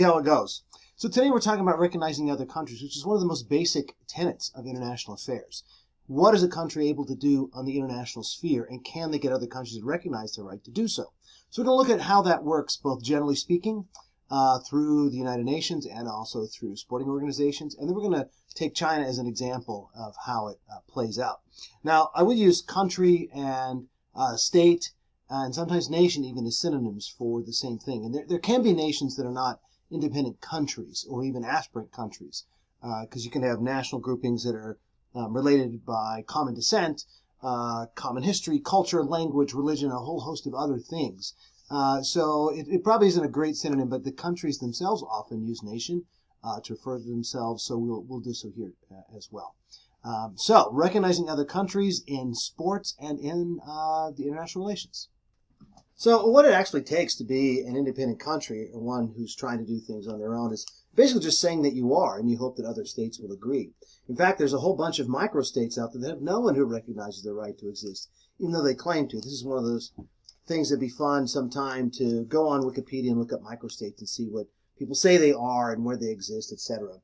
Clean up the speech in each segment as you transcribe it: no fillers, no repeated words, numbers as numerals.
How it goes. So today we're talking about recognizing other countries, which is one of the most basic tenets of international affairs. What is a country able to do on the international sphere, and can they get other countries to recognize their right to do so? So we're going to look at how that works, both generally speaking, through the United Nations and also through sporting organizations. And then we're going to take China as an example of how it plays out. Now, I would use country and state and sometimes nation even as synonyms for the same thing. And there can be nations that are not independent countries or even aspirant countries, because you can have national groupings that are related by common descent, common history, culture, language, religion, a whole host of other things. So it probably isn't a great synonym, but the countries themselves often use nation to refer to themselves, so we'll do so here as well. So recognizing other countries in sports and in the international relations. So what it actually takes to be an independent country, or one who's trying to do things on their own, is basically just saying that you are, and you hope that other states will agree. In fact, there's a whole bunch of microstates out there that have no one who recognizes their right to exist, even though they claim to. This is one of those things that'd be fun sometime to go on Wikipedia and look up microstates and see what people say they are and where they exist, etc.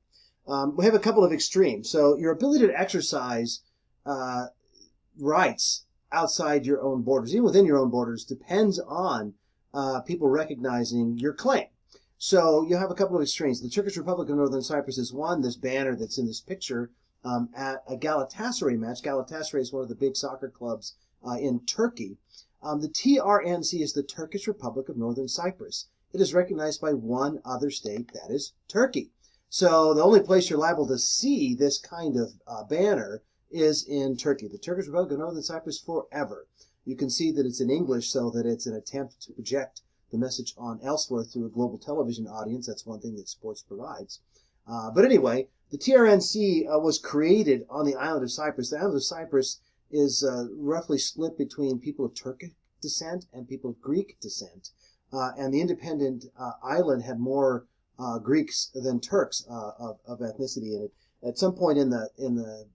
We have a couple of extremes. So your ability to exercise rights outside your own borders, even within your own borders, depends on people recognizing your claim. So you have a couple of extremes. The Turkish Republic of Northern Cyprus is one. This banner that's in this picture at a Galatasaray match. Galatasaray is one of the big soccer clubs in Turkey. The TRNC is the Turkish Republic of Northern Cyprus. It is recognized by one other state, that is Turkey. So the only place you're liable to see this kind of banner is in Turkey, the Turkish Republic of Northern Cyprus forever. You can see that it's in English so that it's an attempt to project the message on elsewhere through a global television audience. That's one thing that sports provides. But anyway, the TRNC was created on the island of Cyprus. The island of Cyprus is roughly split between people of Turkic descent and people of Greek descent. And the independent island had more Greeks than Turks of ethnicity in it. At some point in the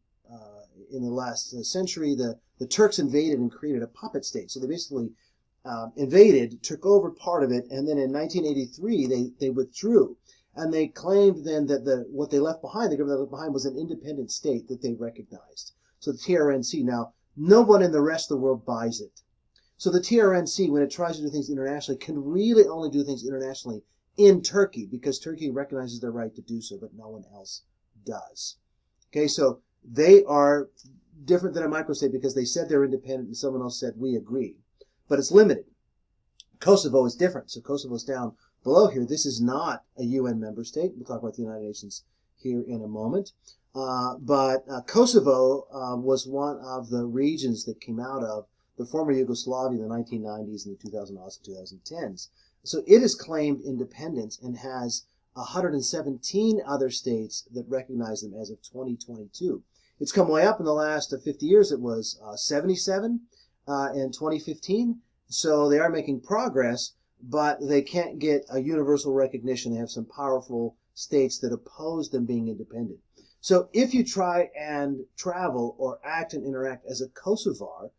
last century, the Turks invaded and created a puppet state. So they basically invaded, took over part of it, and then in 1983 they withdrew. And they claimed then that what they left behind, the government left behind, was an independent state that they recognized. So the TRNC, now, no one in the rest of the world buys it. So the TRNC, when it tries to do things internationally, can really only do things internationally in Turkey, because Turkey recognizes their right to do so, but no one else does. Okay, so they are different than a microstate because they said they're independent and someone else said we agree. But it's limited. Kosovo is different. So Kosovo is down below here. This is not a UN member state. We'll talk about the United Nations here in a moment. But Kosovo was one of the regions that came out of the former Yugoslavia in the 1990s and the 2000s and 2010s. So it has claimed independence and has 117 other states that recognize them as of 2022. It's come way up in the last 50 years. It was 77 in 2015. So they are making progress, but they can't get a universal recognition. They have some powerful states that oppose them being independent. So if you try and travel or act and interact as a Kosovar,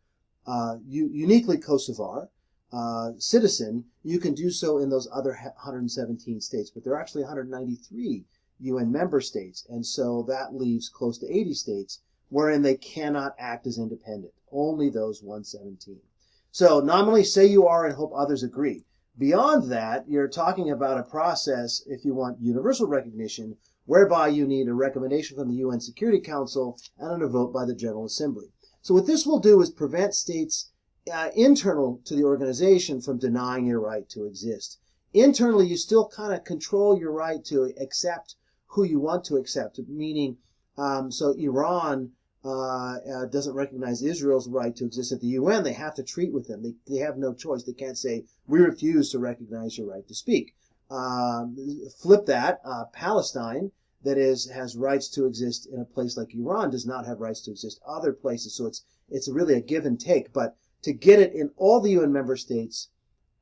uniquely Kosovar, citizen, you can do so in those other 117 states, but there are actually 193 UN member states, and so that leaves close to 80 states wherein they cannot act as independent, only those 117. So nominally say you are and hope others agree. Beyond that, you're talking about a process, if you want universal recognition, whereby you need a recommendation from the UN Security Council and a vote by the General Assembly. So what this will do is prevent states internal to the organization from denying your right to exist. Internally, you still kind of control your right to accept who you want to accept, meaning, so Iran doesn't recognize Israel's right to exist at the UN. They have to treat with them. They have no choice. They can't say, we refuse to recognize your right to speak. Flip that, Palestine, that is, has rights to exist in a place like Iran, does not have rights to exist other places. So it's really a give and take. But to get it in all the UN member states,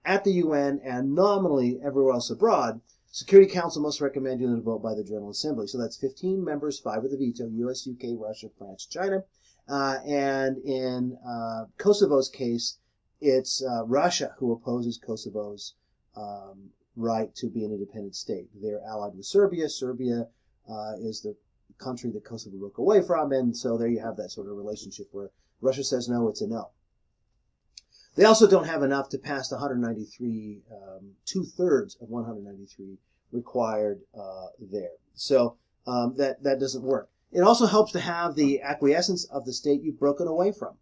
at the UN, and nominally everywhere else abroad, Security Council must recommend you to vote by the General Assembly. So that's 15 members, 5 with a veto: US, UK, Russia, France, China. And in Kosovo's case, it's Russia who opposes Kosovo's right to be an independent state. They're allied with Serbia. Serbia is the country that Kosovo broke away from, and so there you have that sort of relationship where Russia says no, it's a no. They also don't have enough to pass the 193, two-thirds of 193 required there. So that doesn't work. It also helps to have the acquiescence of the state you've broken away from.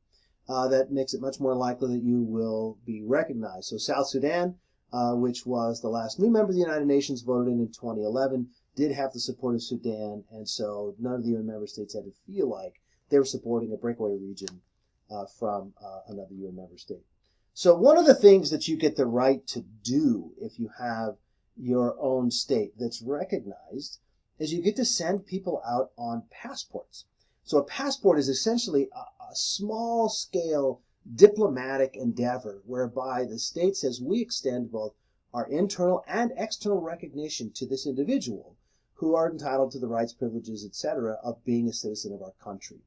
That makes it much more likely that you will be recognized. So South Sudan, which was the last new member of the United Nations, voted in 2011, did have the support of Sudan, and so none of the UN member states had to feel like they were supporting a breakaway region from another UN member state. So one of the things that you get the right to do if you have your own state that's recognized is you get to send people out on passports. So a passport is essentially a small-scale diplomatic endeavor whereby the state says we extend both our internal and external recognition to this individual who are entitled to the rights, privileges, etc. of being a citizen of our country.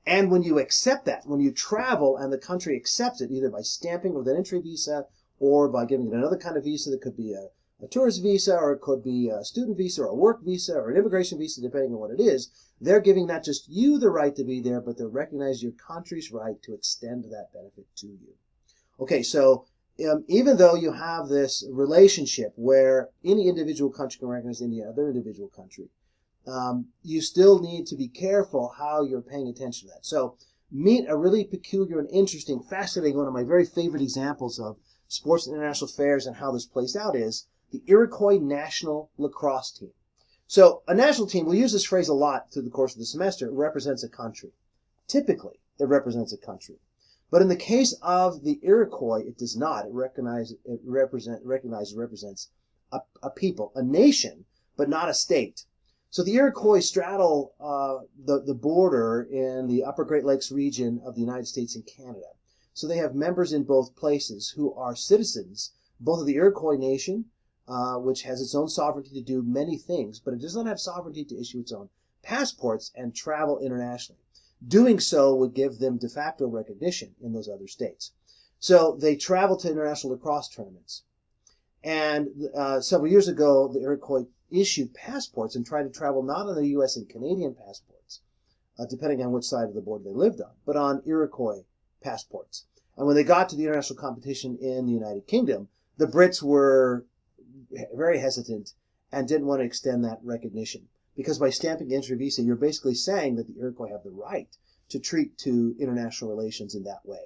And when you accept that, when you travel and the country accepts it, either by stamping with an entry visa or by giving it another kind of visa that could be a tourist visa, or it could be a student visa, or a work visa, or an immigration visa, depending on what it is, they're giving not just you the right to be there, but they're recognizing your country's right to extend that benefit to you. Okay, so even though you have this relationship where any individual country can recognize any other individual country, you still need to be careful how you're paying attention to that. So meet a really peculiar and interesting, fascinating, one of my very favorite examples of sports and international affairs and how this plays out is the Iroquois national lacrosse team. So a national team, we'll use this phrase a lot through the course of the semester, represents a country. Typically, it represents a country. But in the case of the Iroquois, it does not. It represents a people, a nation, but not a state. So the Iroquois straddle the border in the Upper Great Lakes region of the United States and Canada. So they have members in both places who are citizens, both of the Iroquois nation, which has its own sovereignty to do many things, but it does not have sovereignty to issue its own passports and travel internationally. Doing so would give them de facto recognition in those other states. So they travel to international lacrosse tournaments. And several years ago, the Iroquois issued passports and tried to travel not on the U.S. and Canadian passports, depending on which side of the border they lived on, but on Iroquois passports. And when they got to the international competition in the United Kingdom, the Brits were very hesitant and didn't want to extend that recognition. Because by stamping the entry visa, you're basically saying that the Iroquois have the right to treat to international relations in that way.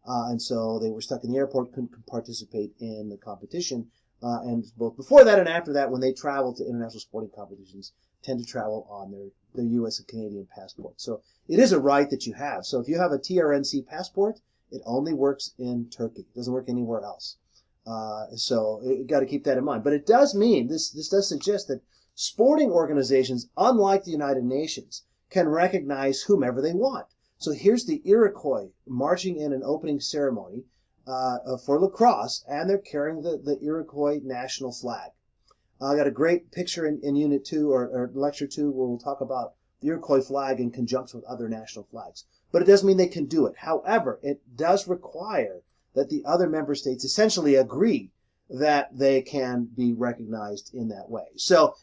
And so they were stuck in the airport, couldn't participate in the competition. And both before that and after that, when they travel to international sporting competitions, tend to travel on their U.S. and Canadian passport. So it is a right that you have. So if you have a TRNC passport, it only works in Turkey. It doesn't work anywhere else. So you got to keep that in mind. But it does mean, this does suggest that sporting organizations, unlike the United Nations, can recognize whomever they want. So here's the Iroquois marching in an opening ceremony for lacrosse, and they're carrying the Iroquois national flag. I got a great picture in Unit 2 or Lecture 2 where we'll talk about the Iroquois flag in conjunction with other national flags. But it doesn't mean they can do it. However, it does require that the other member states essentially agree that they can be recognized in that way. So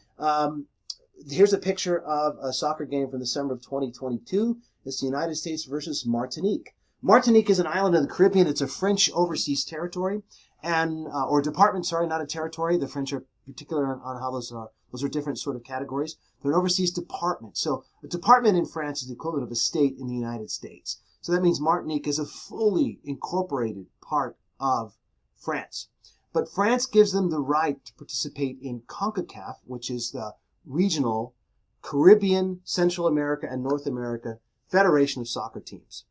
here's a picture of a soccer game from the summer of 2022. It's the United States versus Martinique. Martinique is an island in the Caribbean. It's a French overseas territory, and or department, sorry, not a territory. The French are particular on how those are different sort of categories. They're an overseas department. So a department in France is the equivalent of a state in the United States. So that means Martinique is a fully incorporated part of France. But France gives them the right to participate in CONCACAF, which is the regional Caribbean, Central America, and North America Federation of Soccer Teams.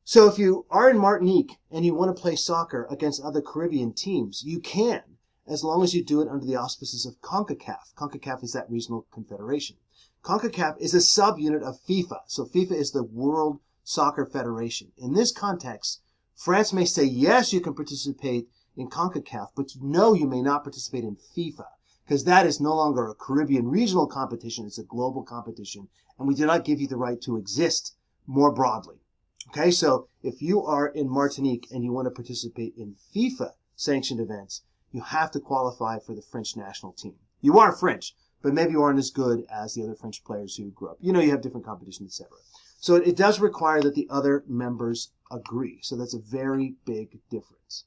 So if you are in Martinique and you want to play soccer against other Caribbean teams, you can, as long as you do it under the auspices of CONCACAF. CONCACAF is that regional confederation. CONCACAF is a subunit of FIFA. So FIFA is the World Soccer Federation. In this context, France may say, yes, you can participate in CONCACAF, but no, you may not participate in FIFA, because that is no longer a Caribbean regional competition, it's a global competition, and we do not give you the right to exist more broadly. Okay, so if you are in Martinique and you want to participate in FIFA sanctioned events, you have to qualify for the French national team. You are French, but maybe you aren't as good as the other French players who grew up. You know, you have different competition, etc. So it does require that the other members agree. So that's a very big difference.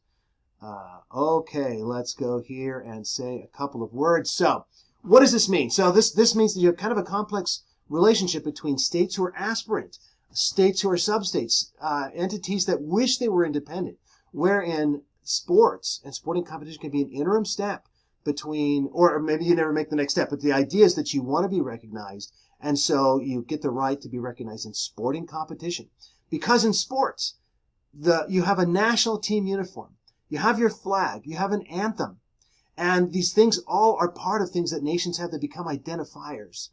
Okay, let's go here and say a couple of words. So what does this mean? So this means that you have kind of a complex relationship between states who are aspirant, states who are substates, entities that wish they were independent, wherein sports and sporting competition can be an interim step between, or maybe you never make the next step, but the idea is that you want to be recognized, and so you get the right to be recognized in sporting competition. Because in sports, you have a national team uniform, you have your flag, you have an anthem, and these things all are part of things that nations have that become identifiers,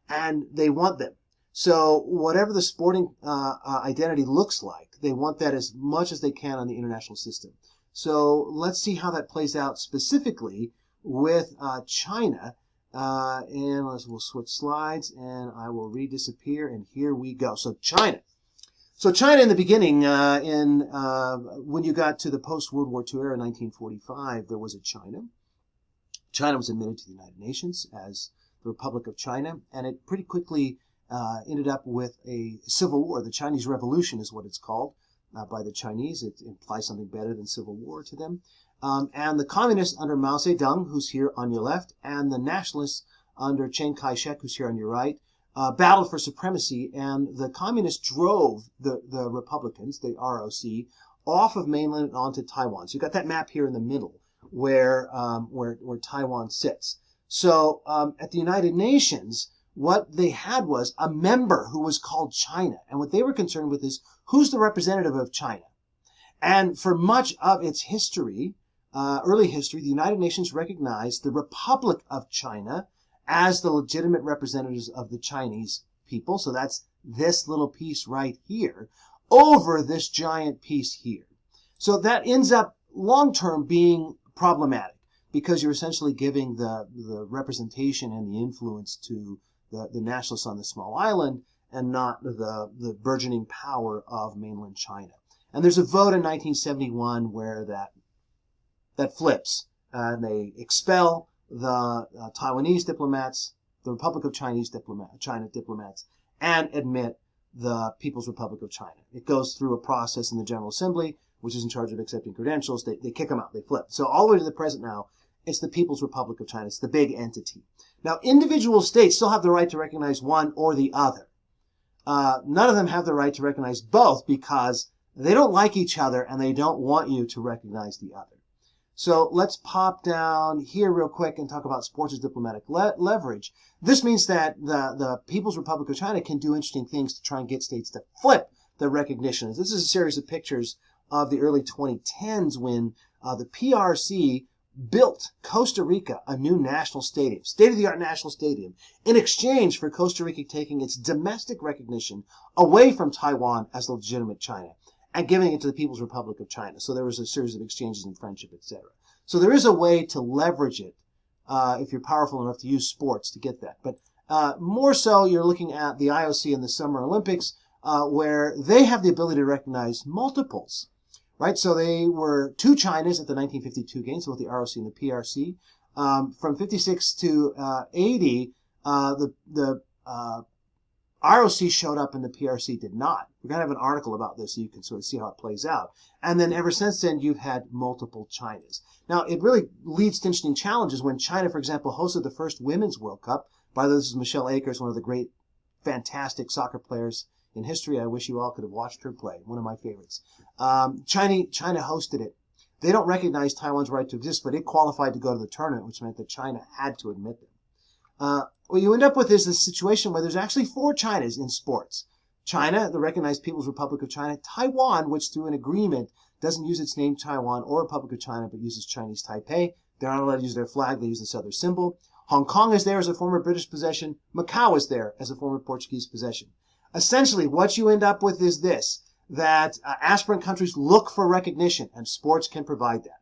and they want them. So whatever the sporting identity looks like, they want that as much as they can on the international system. So let's see how that plays out specifically with China. And we'll switch slides, and I will redisappear, and here we go. So China. So China in the beginning, when you got to the post-World War II era in 1945, there was a China. China was admitted to the United Nations as the Republic of China, and it pretty quickly ended up with a civil war. The Chinese Revolution is what it's called by the Chinese. It implies something better than civil war to them. And the communists under Mao Zedong, who's here on your left, and the nationalists under Chiang Kai-shek, who's here on your right, battled for supremacy, and the communists drove the Republicans, the ROC, off of mainland and onto Taiwan. So you've got that map here in the middle where Taiwan sits. So at the United Nations, what they had was a member who was called China. And what they were concerned with is, who's the representative of China? And for much of its history, early history, the United Nations recognized the Republic of China as the legitimate representatives of the Chinese people. So that's this little piece right here over this giant piece here. So that ends up long-term being problematic, because you're essentially giving the representation and the influence to the nationalists on the small island and not the burgeoning power of mainland China. And there's a vote in 1971 where that flips, and they expel the Taiwanese diplomats, the Republic of China diplomats, and admit the People's Republic of China. It goes through a process in the General Assembly, which is in charge of accepting credentials. They kick them out. They flip. So all the way to the present now, it's the People's Republic of China. It's the big entity. Now, individual states still have the right to recognize one or the other. None of them have the right to recognize both, because they don't like each other and they don't want you to recognize the other. So let's pop down here real quick and talk about sports as diplomatic leverage. This means that the People's Republic of China can do interesting things to try and get states to flip the recognition. This is a series of pictures of the early 2010s when the PRC built Costa Rica a new national stadium, state-of-the-art national stadium, in exchange for Costa Rica taking its domestic recognition away from Taiwan as the legitimate China and giving it to the People's Republic of China. So there was a series of exchanges in friendship, etc. So there is a way to leverage it if you're powerful enough to use sports to get that. But more so, you're looking at the IOC and the Summer Olympics, where they have the ability to recognize multiples. Right, so they were two Chinas at the 1952 games, both the ROC and the PRC. From 56 to 80, the ROC showed up and the PRC did not. We're going to have an article about this so you can sort of see how it plays out. And then ever since then, you've had multiple Chinas. Now, it really leads to interesting challenges when China, for example, hosted the first Women's World Cup. By the way, this is Michelle Akers, one of the great, fantastic soccer players in history. I wish you all could have watched her play. One of my favorites. China hosted it. They don't recognize Taiwan's right to exist, but it qualified to go to the tournament, which meant that China had to admit them. What you end up with is a situation where there's actually four Chinas in sports. China, the recognized People's Republic of China. Taiwan, which through an agreement doesn't use its name Taiwan or Republic of China, but uses Chinese Taipei. They're not allowed to use their flag. They use this other symbol. Hong Kong is there as a former British possession. Macau is there as a former Portuguese possession. Essentially, what you end up with is this, that aspirant countries look for recognition, and sports can provide that.